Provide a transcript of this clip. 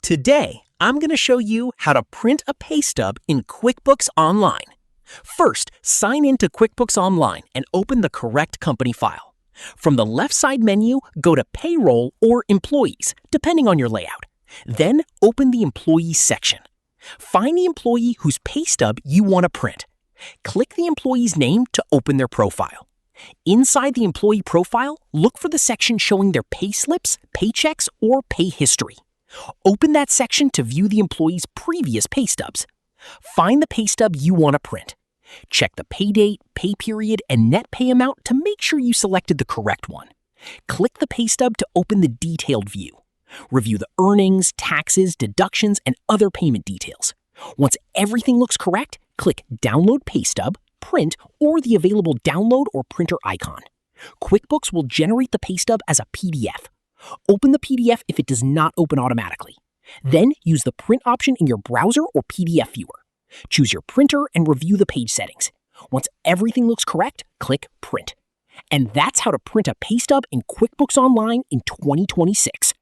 Today, I'm going to show you how to print a pay stub in QuickBooks Online. First, sign in to QuickBooks Online and open the correct company file. From the left side menu, go to Payroll or Employees, depending on your layout. Then, open the Employees section. Find the employee whose pay stub you want to print. Click the employee's name to open their profile. Inside the employee profile, look for the section showing their pay slips, paychecks, or pay history. Open that section to view the employee's previous pay stubs. Find the pay stub you want to print. Check the pay date, pay period, and net pay amount to make sure you selected the correct one. Click the pay stub to open the detailed view. Review the earnings, taxes, deductions, and other payment details. Once everything looks correct, click Download Pay Stub, Print, or the available download or printer icon. QuickBooks will generate the pay stub as a PDF. Open the PDF if it does not open automatically. Then use the print option in your browser or PDF viewer. Choose your printer and review the page settings. Once everything looks correct, click Print. And that's how to print a pay stub in QuickBooks Online in 2026.